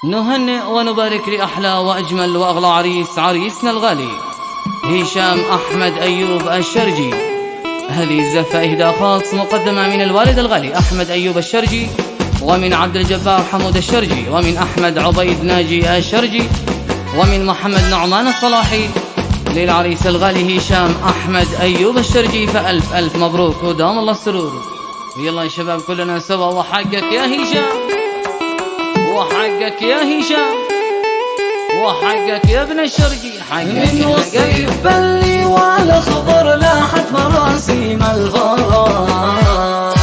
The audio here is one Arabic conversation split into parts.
نهنئ ونبارك لأحلى وأجمل وأغلى عريسنا الغالي هشام أحمد أيوب الشرجي. هذه الزفة إهداء خاص مقدمة من الوالد الغالي أحمد أيوب الشرجي، ومن عبد الجبار حمود الشرجي، ومن أحمد عبيد ناجي الشرجي، ومن محمد نعمان الصلاحي، للعريس الغالي هشام أحمد أيوب الشرجي. فألف ألف مبروك ودام الله السرور. يلا يا شباب كلنا سوا، وحقك يا هشام، وحقك يا هشام، وحقك يا ابن الشرجي، حقك من وصيف بلي وعلى خضر لاحت مراسيم الفرح.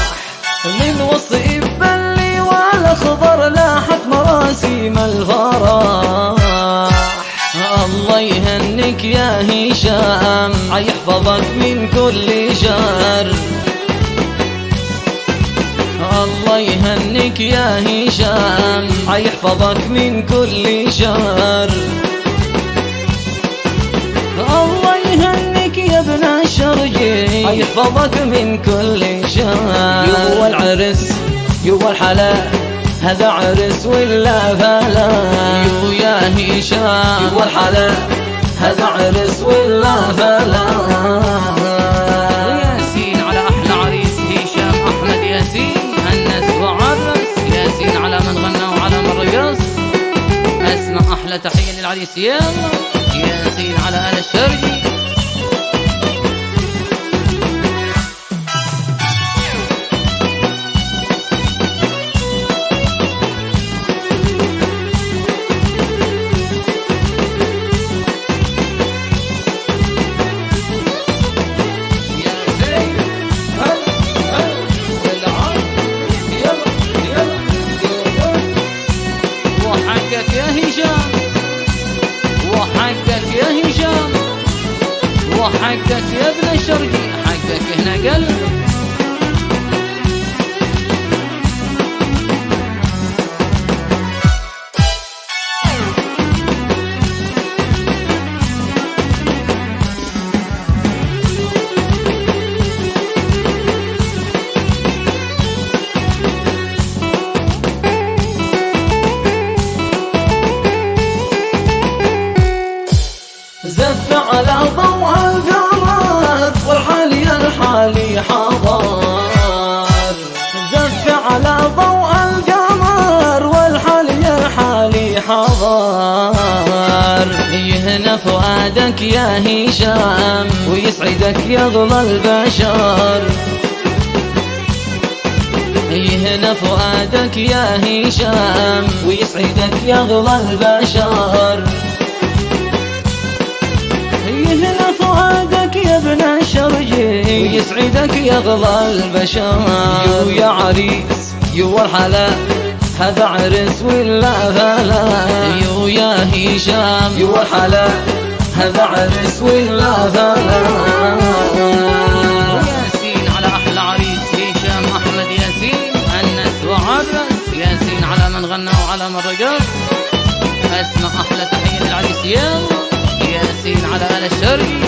من وصيف بلي وعلى خضر لاحت مراسيم الفرح. الله يهنيك يا هشام، عيحفظك من كل شر. الله يهنيك يا هشام، عيحفظك من كل شر. الله يهنيك يا ابن الشرجي، عيحفظك من كل شر. يو العرس يو الحلا، هذا عرس ولا فلا. يو يا هشام يو الحلا، هذا عرس ولا فلا. ياسين على أحلى عريس هشام أحمد ياسين، هنس وعرس ياسين على من غنى وعلى من رقص. اسمع أحلى تحية للعريس، يلا ياسين على آل الشرجي. وحقك يا هشام، وحقك يا هشام، وحقك يا ابن الشرجي، حقك هنا قلب. زف على ضوء القمر والحالي الحالي حضر. زف على ضوء القمر والحالي الحالي حضر. يهنا فؤادك يا هشام، ويسعدك يا اغلى البشر. يهنا فؤادك يا هشام، ويسعدك يا اغلى البشر. يهنا فؤادك يا ابن الشرجي، ويسعدك يا اغلى البشر. يو يا عريس يو الحلا، هذا عرس ولا فلا. يو يا هشام يو الحلا، هذا عرس ولا فلا. ياسين على أحلى عريس هشام أحمد ياسين، أنس وعرس ياسين على من غنى وعلى من رقص. اسمع أحلى تحية للعريس، يلا ياسين على آل الشرجي.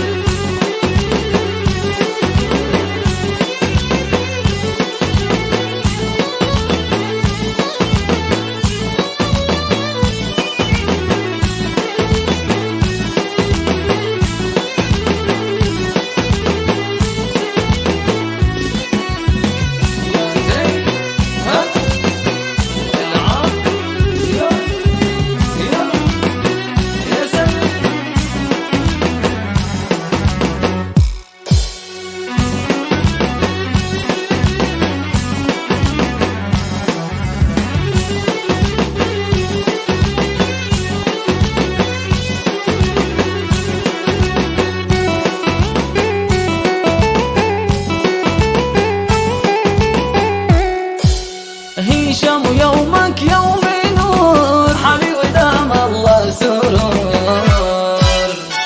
هشام يومك يوم نور، حالي ودام الله سرور.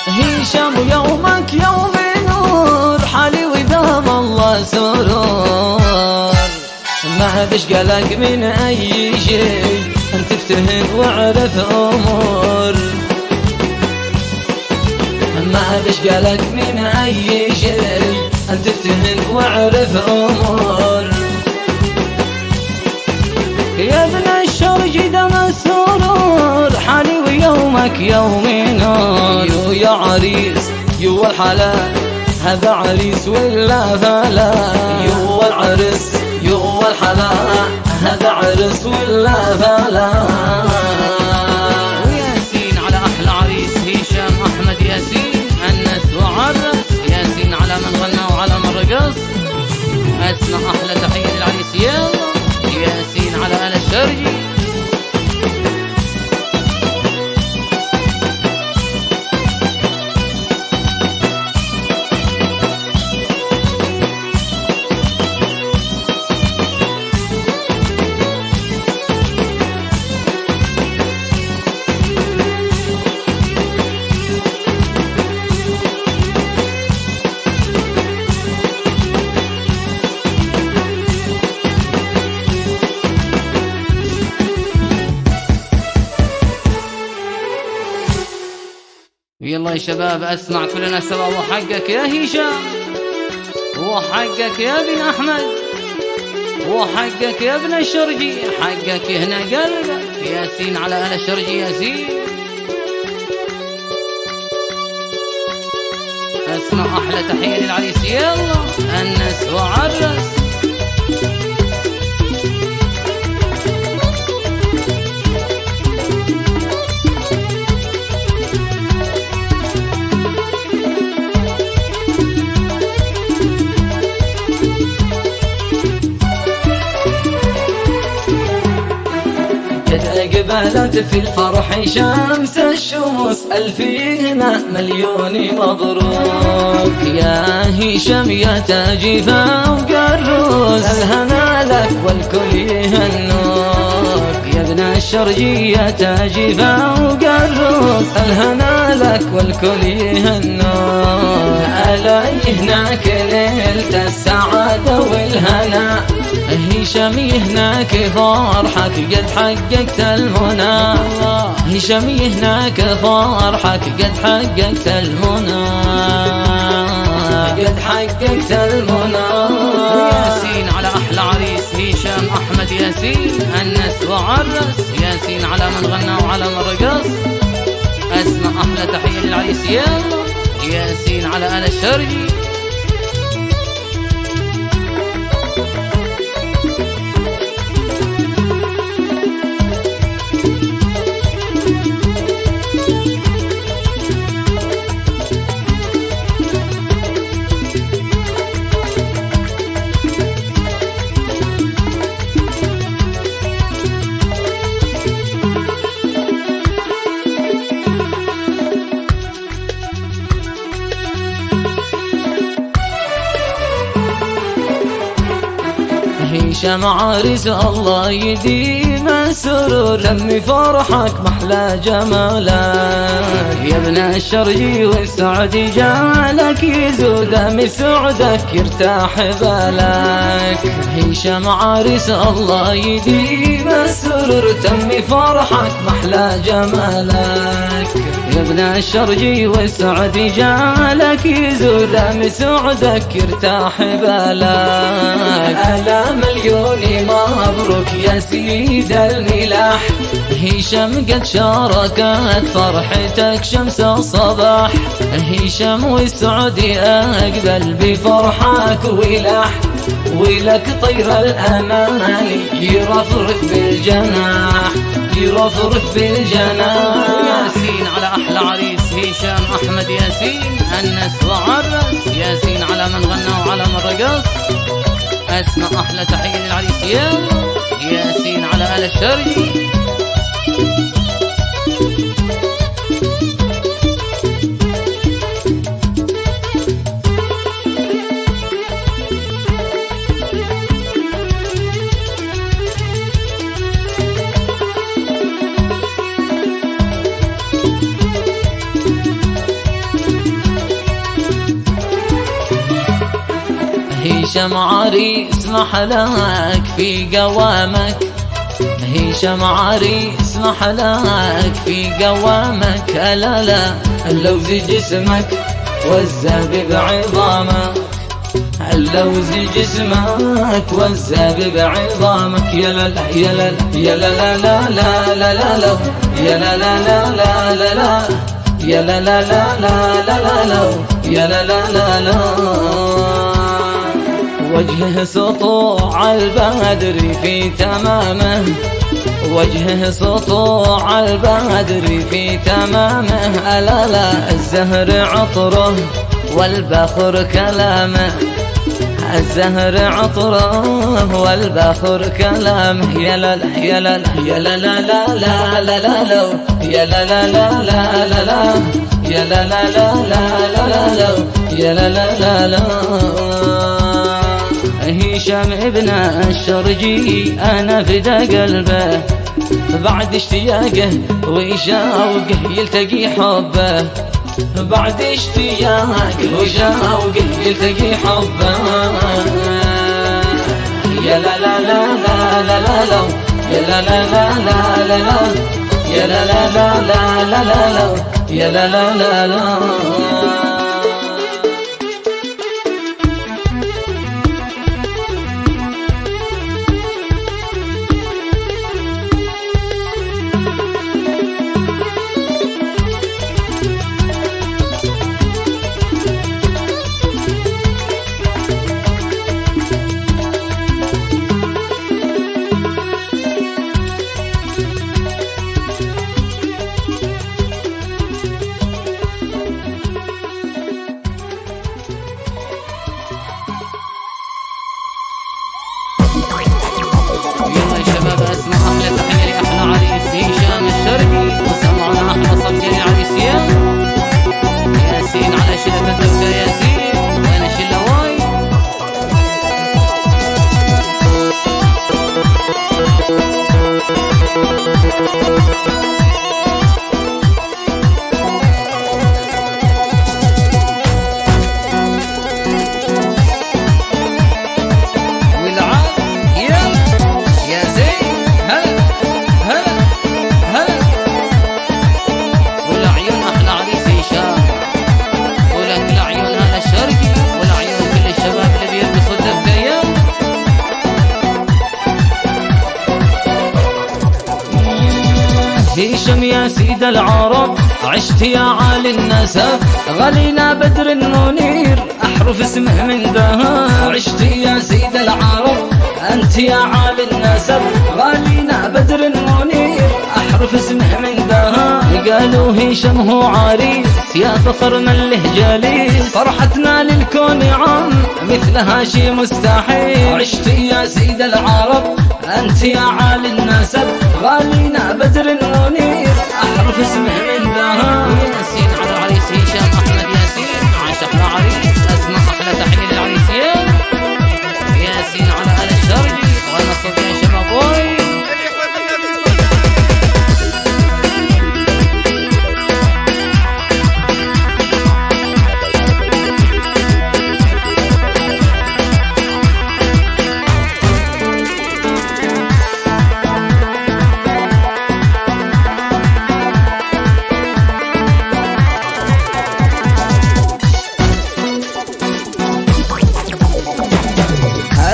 هشام يومك يوم نور، حالي ودام الله سرور. ما بش قلق من اي شيء، انت افتهن واعرف امور. ما بش قلق من اي شيء، انت افتهن واعرف امور. يا ابن الشرجي دم السرور، يومك يومنا يا عريس يو الحلال هذا عريس ولا فلا يو العرس يو الحلال هذا عرس ولا فلا وياسين على أحلى عريس هشام أحمد ياسين أنس وعرس ياسين على من غنى وعلى من رقص أسمع أحلى تحية للعريس يلا ياسين على آل الشرجي يلا يا شباب اسمع كلنا سوا وحقك يا هشام وحقك يا ابن احمد وحقك يا ابن الشرجي حقك هنا قلبك ياسين على آل الشرجي ياسين اسمع احلى تحية للعريس يلا انس وعرس قبلت في الفرح شمس الشموس ألفين مليون مبروك يا هشام يا تاجي فوق الروس الهنا لك والكل يهنوك يا ابن الشرجي يا تاجي فوق الروس الهنا لك والكل يهنوك علي هناك ليلة السعادة والهنا هشام هناك فرحك قد حققت المنى هشام هناك فرحك قد حققت المنى قد حققت المنى ياسين على أحلى عريس هشام أحمد ياسين أنس وعرس ياسين على من غنى وعلى من رقص أسمع أحلى تحية للعريس يلا ياسين على آل الشرجي هشام عريس الله يديم السرور تم فرحك محلى جمالك يا ابن الشرجي والسعد جالك يزود من سعدك يرتاح بالك هشام عريس الله يديم السرور تم فرحك محلى جمالك يا ابن الشرجي والسعد جالك يزود من سعدك يرتاح بالك ألا مليون مبروك يا سيد الملاح هشام قد شاركت فرحتك شمس الصباح هشام والسعودي أقبل بفرحك ولاح ولك طير الأماني يرفرف بالجناح يرفرف بالجناح ياسين على أحلى عريس هشام أحمد ياسين أنس وعرس ياسين على من غنى وعلى من رقص أسمع أحلى تحية للعريس يلا ياسين على آل الشرجي هشام عريس محلاك في قوامك هشام عريس محلاك في قوامك لا اللوز جسمك والزبيب عظامك اللوز جسمك والزاب بعظامك. يا لا لا يا لا يا لا لا لا لا لا لا لا يا لا لا لا لا لا لا يا لا لا لا لا لا لا يا لا لا لا لا. وجهه سطوع البدر في تمامه، وجهه سطوع البدر في تمامه. ألا لا الزهر عطره والبخر كلامه، الزهر عطره والبخر كلامه. يا لا لا يا لا لا يا لا لا لا لا لا لا يا لا لا لا لا لا لا يا لا لا لا لا لا لا يا لا لا لا لا. هشام ابن الشرجي أنا فدا قلبه بعد اشتياقه ويشاوقه يلتقي حبه، بعد اشتياقه ويشاوقه يلتقي حبه. يا لا لا لا لا لا لا لا يا لا لا لا لا لا لا يا لا لا لا لا لا لا يا لا لا لا لا. يلا يا شباب اسمع احلى تحيه لاحلى عريس هشام الشرقي، وسمعنا احلى صفقه للعريسين ياسين على شله الزوجه ياسين وانا شله واي. هشام يا سيد العرب عشت يا عالي النسب، غلينا بدر منير أحرف اسمه من ذهب. عشت يا سيد العرب أنت يا عالي النسب، غلينا بدر منير أحرف اسمه من ذهب. قالوا هشام هو عريس يا فخر من له جليس، فرحتنا للكون عم مثلها شي مستحيل. عشت يا سيد العرب أنت يا عالي النسب، غالينا بدر منير أحرف اسمه من ذهب. ياسين على العريس هشام احمد ياسين عاش احلى عريس، اسمع احلى تحيه للعريسين ياسين على ال الشرقي وانا صوتي يا شباب واي.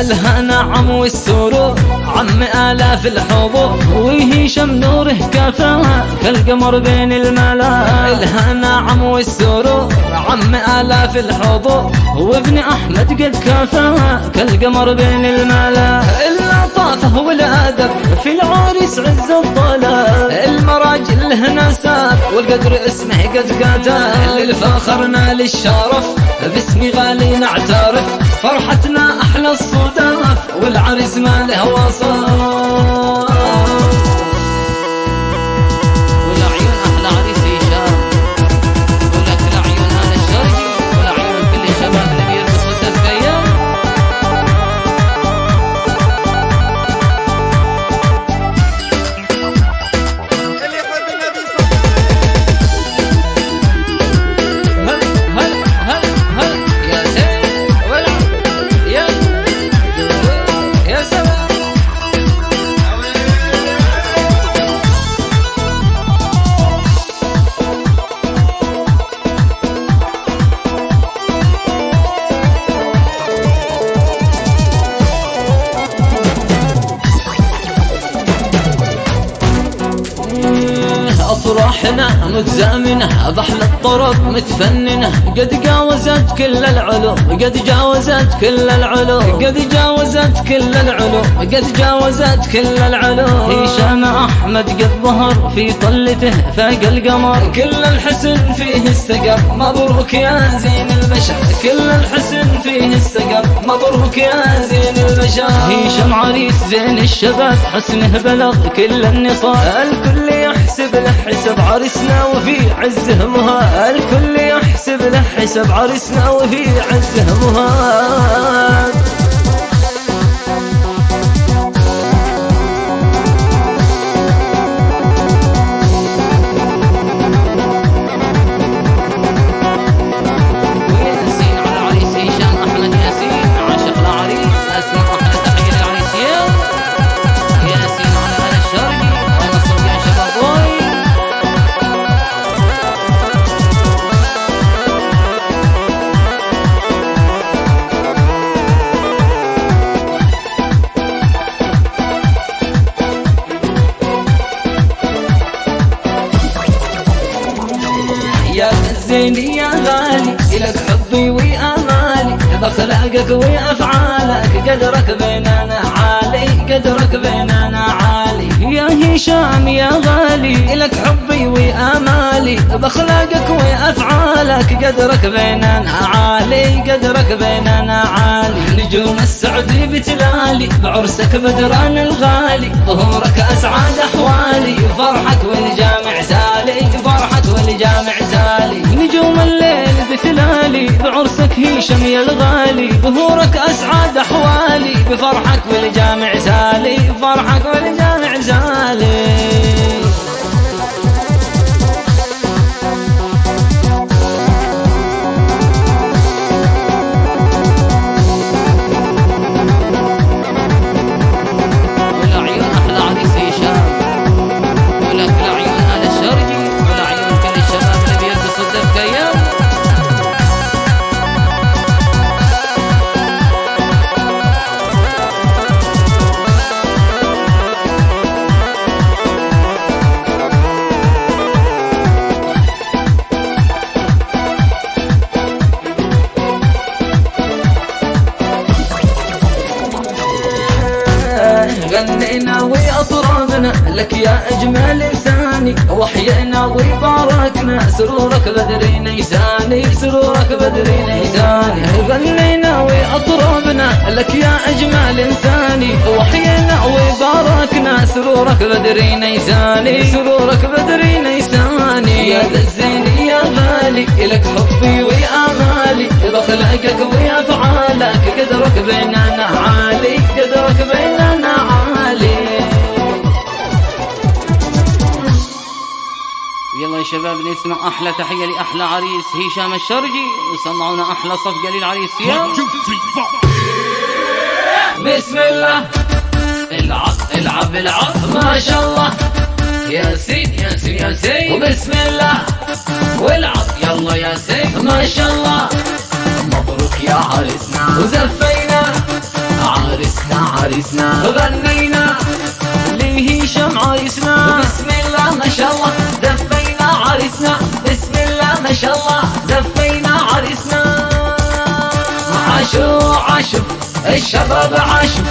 الهنا عم والسرور عم آلاف الحضور، وهشام نوره كفاها كالقمر بين الملا. الهنا عم والسرور عم آلاف الحضور، وابن أحمد قد كفاها كالقمر بين الملا. اللطافة والأدب في العريس عز الطلب، المراجل له نساب والقدر اسمه قد كتب. للفخر نال الشرف باسمي غالي نعترف، فرحتنا أحلى الصدف والعريس ما له وصف. والعيون احلى عريس هشام، ولك العيون هذا الشرقي والعيون كل الشباب اللي بيرقصوا التزكيه. أرواحنا متزامنة بحل الطرب متفننة قد جاوزت كل العلوم قد جاوزت كل العلوم قد جاوزت كل العلوم قد جاوزت كل العلوم هشام أحمد قد ظهر في طلته فاق القمر كل الحسن فيه استقر مبروك يا زين البشر كل الحسن فيه استقر مبروك يا زين البشر هشام عريس زين الشباب حسنه بلغ كل النصاب الكل يحسب له حسب عرسنا وفي عزه مهاب الكل يحسب له حسب عرسنا وفي عزه مهاب يا زيني يا غالي إلك حبي وآمالي بأخلاقك وأفعالك قدرك بيننا عالي قدرك بيننا عالي يا هشام يا غالي إلك حبي وآمالي بأخلاقك وأفعالك قدرك بيننا عالي قدرك بيننا عالي نجوم السعودي بتلالي بعرسك بدران الغالي ظهورك أسعد أحوالي فرحك والجامع سالي فرحك والجامع سالي نجوم الليل بثلالي بعرسك هشام يا الغالي ظهورك أسعد أحوالي بفرحك والجامع سالي فرحك والجامع سالي غنينا وأطربنا لك يا أجمل إنساني وحيينا وباركنا سرورك بدري نيساني سرورك بدري نيساني غنينا وأطربنا لك يا أجمل إنساني وحيينا وباركنا سرورك بدري نيساني سرورك بدري نيساني يا ذا الزين يا غالي إلك حبي وآمالي بأخلاقك وأفعالك قدرك بيننا عالي قدرك بيننا عالي يلا يا شباب نسمع أحلى تحية لأحلى عريس هشام الشرجي وسمعونا أحلى صفقة للعريس يلا بسم الله العب العب العب ما شاء الله ياسين ياسين ياسين وبسم الله والعب يلا ياسين ما شاء الله مبروك يا عرسنا وزفينا عرسنا عرسنا غنينا لهشام عرسنا بسم الله ما شاء الله زفينا عرسنا بسم الله ما شاء الله زفينا عرسنا عاشوا عاشوا الشباب عاشوا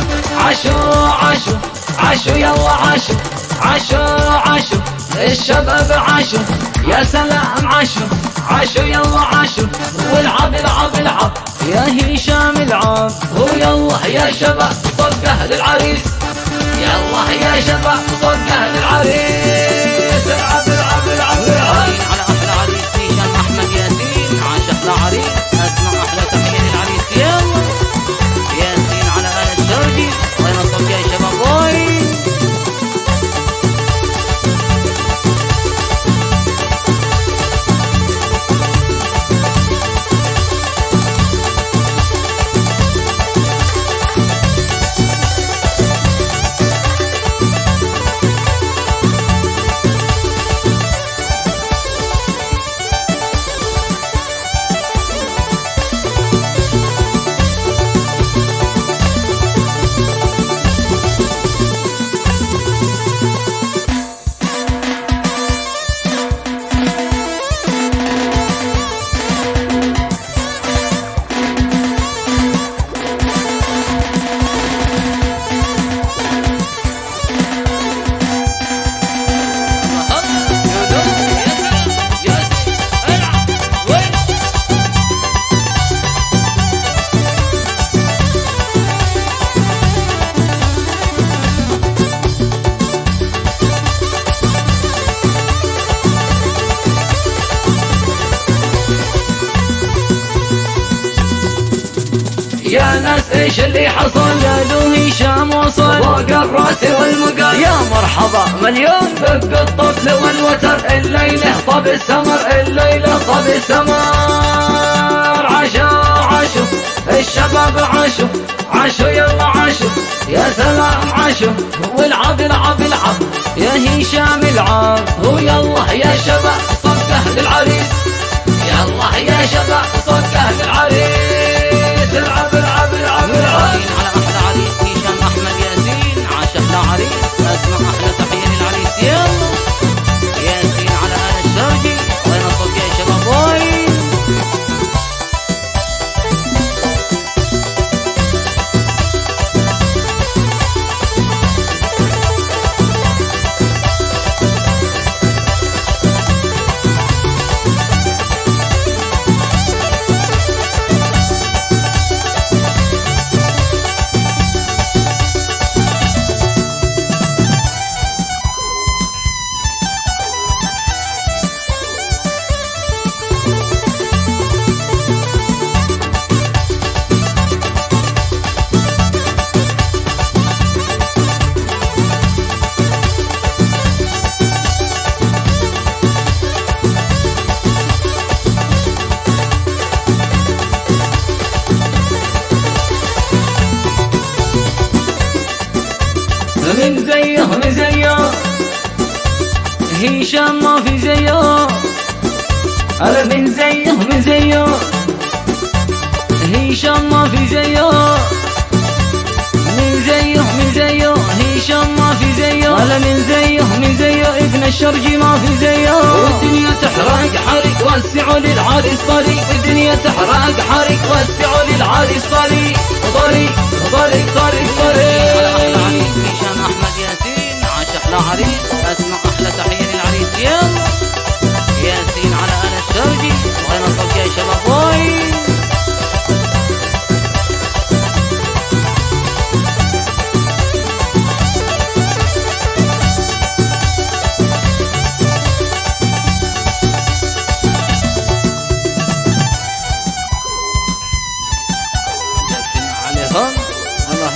عاشوا عاشوا عاشوا يلا عاشوا عاشوا عاشوا الشباب عاشوا يا سلام عاشوا عاشوا يلا عاشوا والعب العب العب يا هشام العب ويلا يا شباب صفقة للعريس يلا يا شباب صفقة للعريس العب العب العب العب على أحلى عريس هشام أحمد ياسين عاشق لعريس أسمع أحلى تحية للعريس يلا ياسين على آل الشرقي وين الصفقة يا شباب بوي الناس ايش اللي حصل؟ جادو هشام وصل فوق الراس والمقال. يا مرحبا مليون دق الطفل والوتر، الليلة طب السمر، الليلة طب السمر. عاشوا الشباب عاشوا يلا عاشوا يا سلام عاشوا. والعب العب يا هشام العب، ويلا يا شباب صفقة للعريس، يلا يا شباب صفقة للعريس. العب على أحلى عريس هشام أحمد ياسين، عاش أحلى عريس، أسمع أحلى تحية للعريس. يلا ياسين على آل الشرجي، وين الصوت يا شباب وين؟ من زيه هشام ما في زيه. أنا من زيه هشام ما في زيه. من زيه هشام ما في زيه. أنا من زيه ابن الشرجي ما في زيه. والدنيا تحرق حرق وسعوا للعريس طريق، الدنيا تحرق حرق وسعوا للعريس طريق. هشام أحمد ياسين، عاش أحلى عريس، أسمع أحلى تحية للعريس. يلا ياسين على آل الشرجي، وين الصوت يا شباب وين؟ ياسين عليهم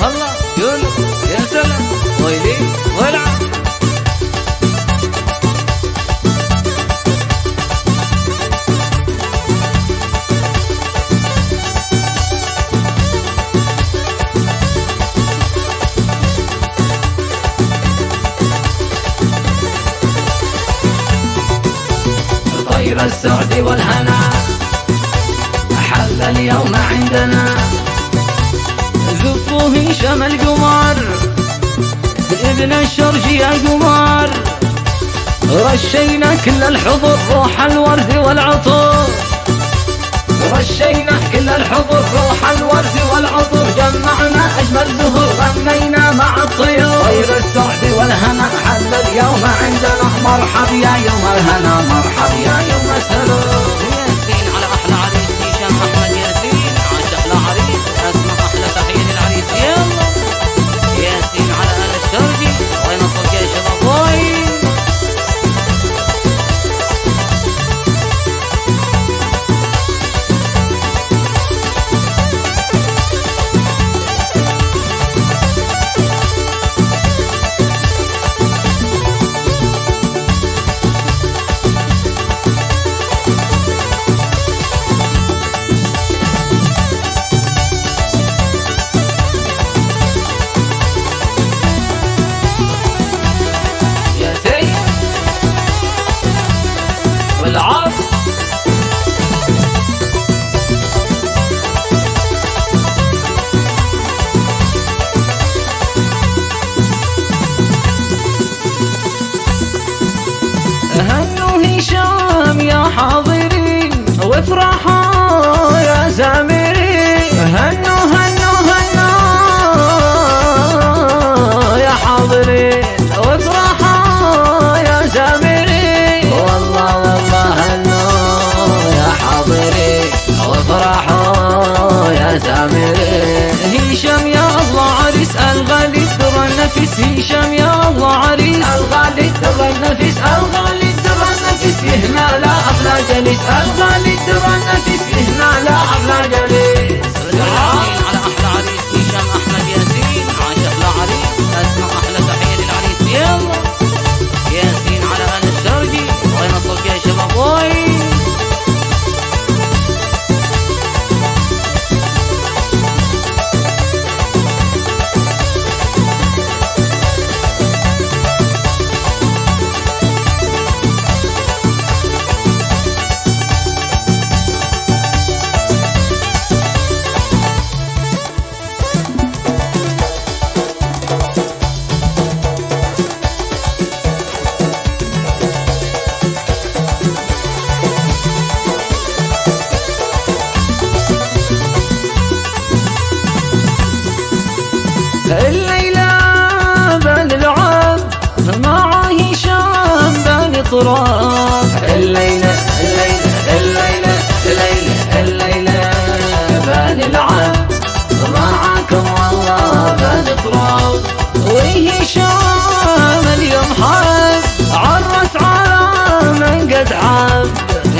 هلا قولوا يا سلام ويلي والعب. طير السعد والهنا حل اليوم عندنا. زفوا هشام القمر ابن الشرجي يا قمر، رشينا كل الحضر روح الورد والعطر، رشينا كل الحضر روح الورد والعطر. جمعنا أجمل زهور غنينا مع الطيور. طير السعد والهنا حل اليوم عندنا. مرحب يا يوم الهنا، مرحب يا يوم السرور. ياسين على أحلى عريس هشام أحمد ياسين، عاش أحلى عريس، أسمع أحلى تحية للعريس. يلا ياسين على آل الشرجي، وين الصوت يا شباب وين؟ والعب هنوا هشام يا حاضرين، وافرحوا يا زامرين. هنوا يا حاضرين، وافرحوا يا زامرين. والله هنوا يا حاضرين، وافرحوا يا زامرين. هشام يا الله عريس الغالي الدر النفس، هشام يا الله عريس الغالي الدر النفس، الغالي الدر النفس هنا لا أغلى جليس، الغالي الدر النفس هنا لا أغلى جليس. على أحلى عريس أطراف. الليلة الليلة الليلة الليلة الليلة بنلعب معاكم والله بنطرب. وهشام اليوم حاب عرس على من قد عاب.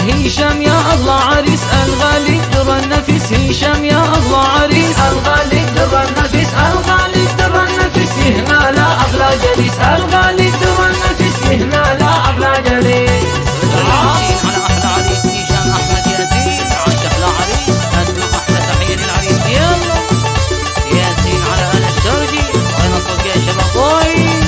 هشام يا الله عريس الغالي در النفس. هشام يا الله عريس الغالي در النفس. الغالي در النفس هنا لا أغلى جليس. الغالي در النفس هنا لا أغلى جليس. ياسين على أحلى عريس هشام أحمد ياسين. عاش أحلى عريس أسمع أحلى تحية للعريس. يلا ياسين على آل الشرجي. وين الصوت يا شباب وين؟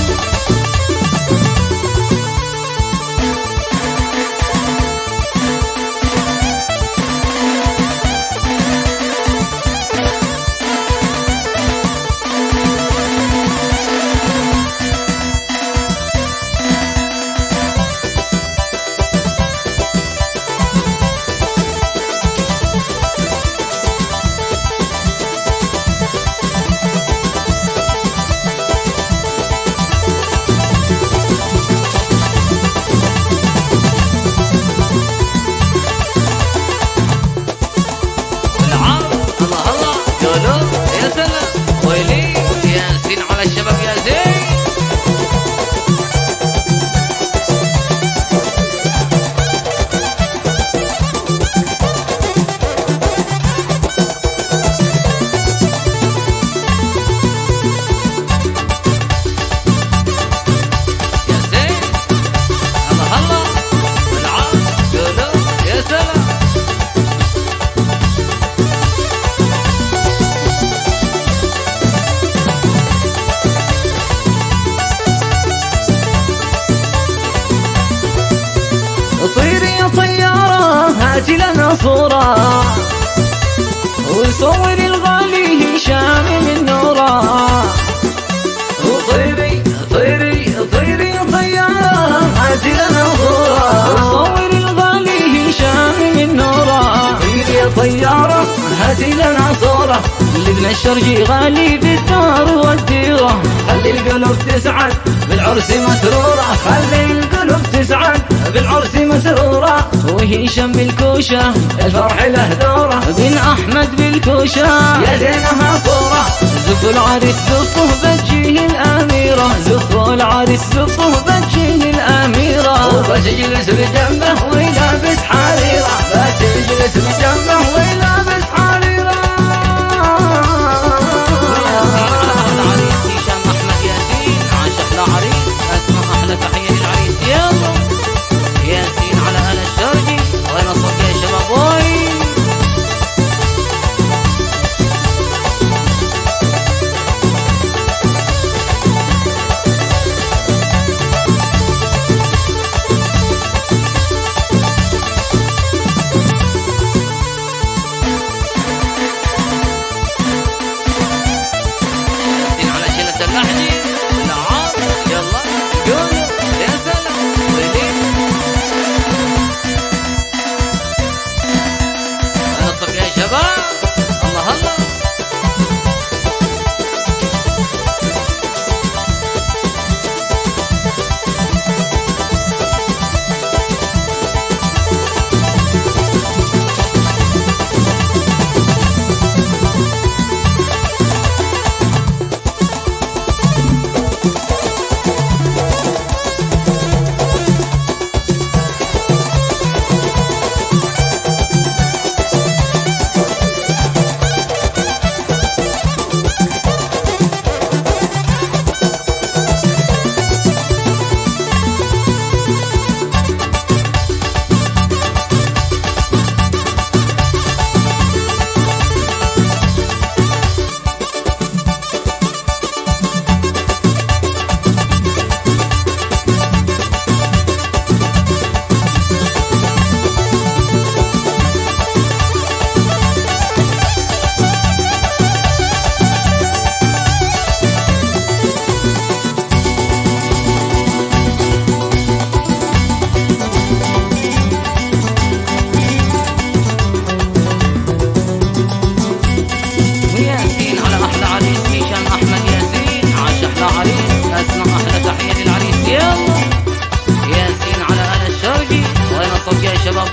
ياسين على الشباب يا زين. يا زين الله الله العاب قولوا يا سلام. طيري يا طيارة هاتي لنا صورة وصوري الغالي هشام من نورة. وطيري طيري طيري يا طيارة هاتي لنا صورة وصوري الغالي هشام من نورة. طيري يا طيارة هاتي لنا صورة لابن الشرجي غالي بالدار والديرة. خلي القلوب تسعد بالعرس مسرورة. خلي القلوب تسعد بالعرس مسرورة. وهشام بالكوشة الفرح له دورة. بن أحمد بالكوشة يا زينها صورة. زفوا العريس زفوه بجيه الأميرة. زفوا العريس زفوه بجيه الأميرة. وبتجلس بجنبه ويلابس حريرة. بتجلس بجنبه ويلابس حريرة. هشام أحمد ياسين. عاش أحلى عريس أسمع أحلى تحية للعريس. يلا ياسين على آل الشرجي. وين الصوت يا شباب وين؟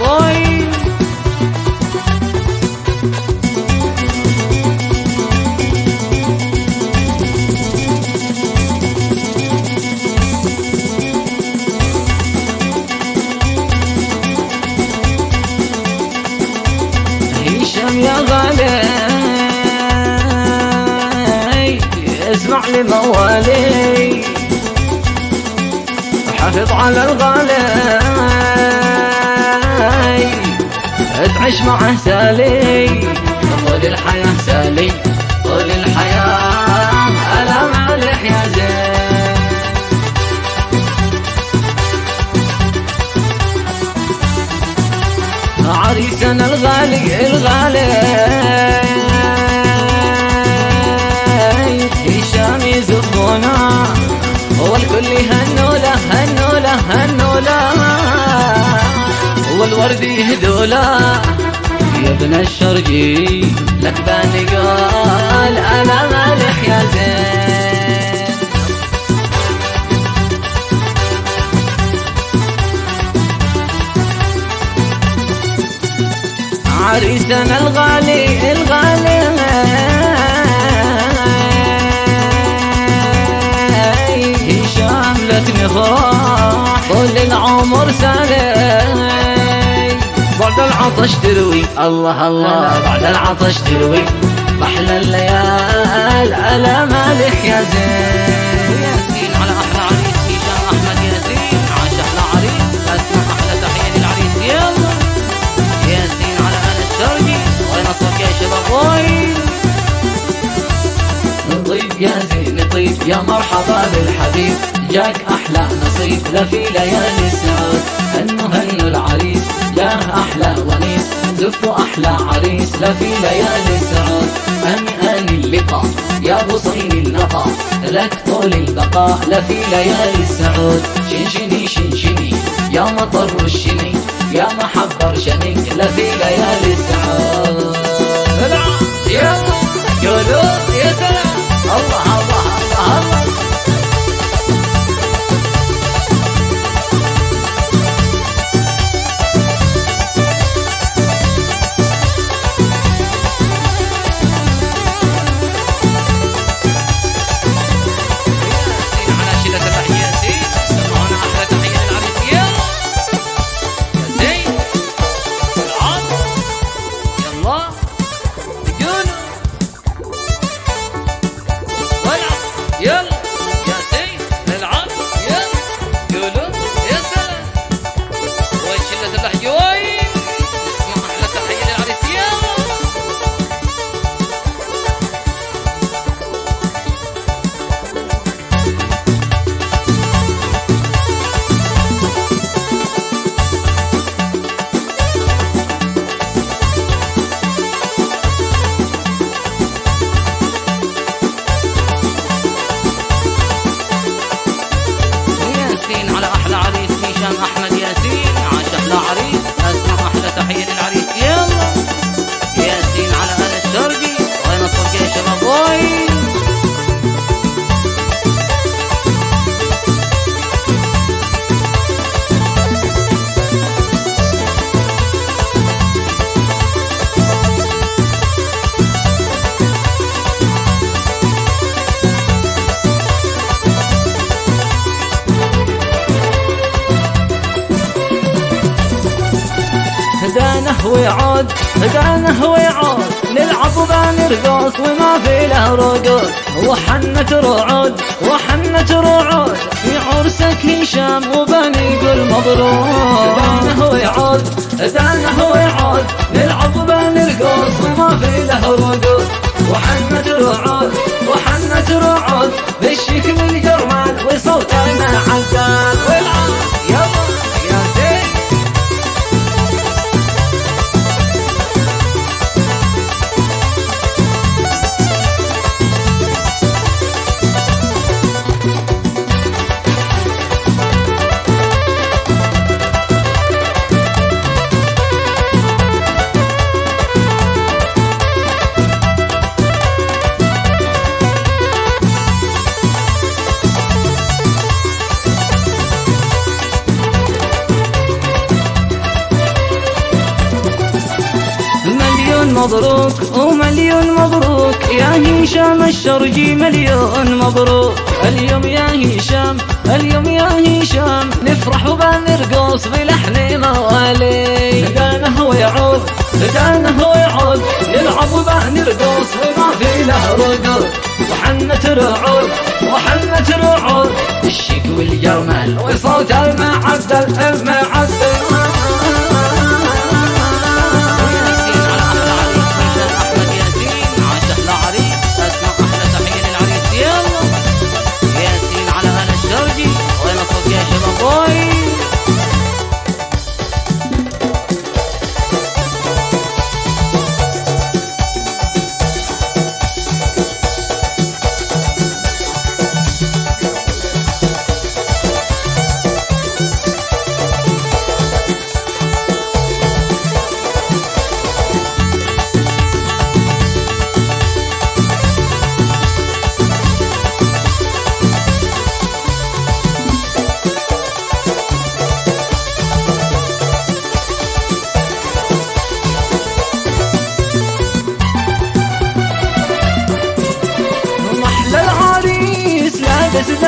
ابوي. هشام يا غالي اسمع لي موالي، حافظ على الغالي تعيش معه سالي، طول الحياة سالي طول الحياة ألا مالح يا زين. عريسنا الغالي الغالي هشام يزفونا، هو الكل هنوله هنوله هنوله، هو الورد يهدوله يا ابن الشرقي لك باني قال انا مالح يا زين. عريسنا الغالي الغالي هشام لك نفرح طول العمر سالي، بعد العطش تروي الله الله بعد العطش تروي، محلى الليال ألا مالح يا زين. ياسين على أحلى عريس هشام أحمد ياسين، عاش أحلى عريس أسمع أحلى تحية للعريس يلا. ياسين على أهل الشرقي وين أصلك يا شباب وين. نطيب يا زين نطيب يا مرحبا بالحبيب، جاك أحلى نصيب لفي ليالي السعود، هنوا العريس جاه أحلى ونيس، زفوا أحلى عريس لفي ليالي السعود، أني اللقاء يا بصين النقاء لك طول البقاء لفي ليالي السعود، شنشني شنشني يا مطر الشني يا محبر شنك لفي ليالي السعود. يا يولو يا سلام الله الله الله الله. على أحلى عريس هشام أحمد ياسين، عاش أحلى عريس أسمع أحلى تحية للعريس يلا. ياسين على أهل الشرقي وين أصلك يا شباب وين. هدانه ويعود هدانه ويعود نلعب وبنرقص وما في له رقص، وحنت رعود وحنت رعود في عرسك هشام وبنقول مبروك. هدانه ويعود هدانه ويعود نلعب وبنرقص وما في له رقص، وحنت رعود وحنت رعود بالشكل الجرمان وصوتنا عدال والعب يلا يا زين. مبروك ومليون مبروك يا هشام الشرجي، مليون مبروك. اليوم يا هشام، اليوم يا هشام نفرح وبنرقص بلحن موالي. بدانا هو يعود، بدانا هو يعود، نلعب وبنرقص وما في له رقص. وحنة رعود، وحنة رعود، الشيك والجمال وصوت المعدل المعدل.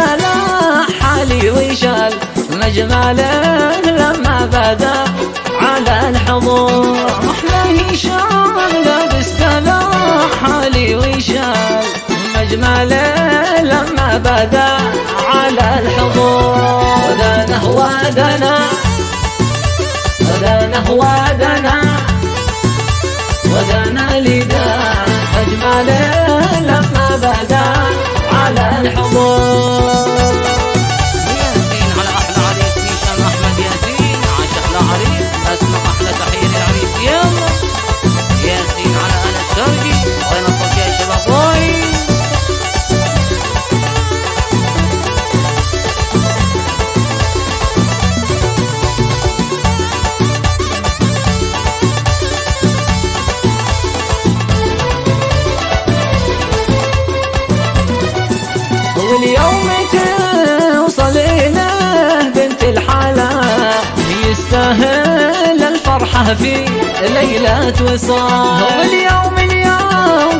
لا حالي ويشال مجماله لما بدا على الحضور. محلى هشام لابس دلا حالي ويشال مجماله لما بدا على الحضور. ودنا ودنا ودنا ودنا ودنا لدا أجماله لما بدا على الحضور. ياسين على أحلى عريس هشام أحمد ياسين، عاش أحلى عريس، أسمع أحلى تحية للعريس. يلا ياسين على أنا الشرقي، وين الصوت يا شباب وين؟ واليوم توصل إليه بنت الحلا، يستاهل الفرحة في ليلة وصال. واليوم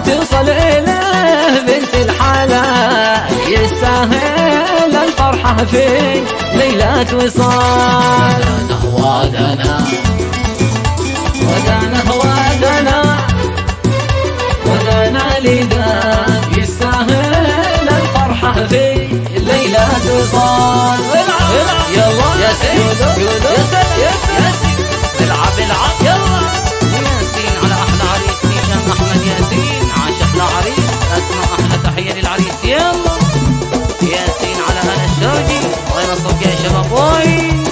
توصل إليه بنت الحلا، يستاهل الفرحة في ليلة وصال. ودنا ودنا ودنا ودنا لذا يستاهل الفرحة في الليلة تصال. يلا ياسين ياسين العب العب يلا. ياسين على أحلى عريس هشام أحمد ياسين، عاش أحلى عريس، أسمع أحلى تحية للعريس. يلا ياسين على أنا الشرقي، وين الصوت يا شباب وين؟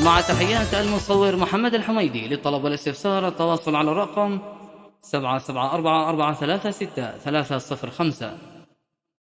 مع تحيات المصور محمد الحميدي. للطلب والاستفسار التواصل على الرقم 774 436 305.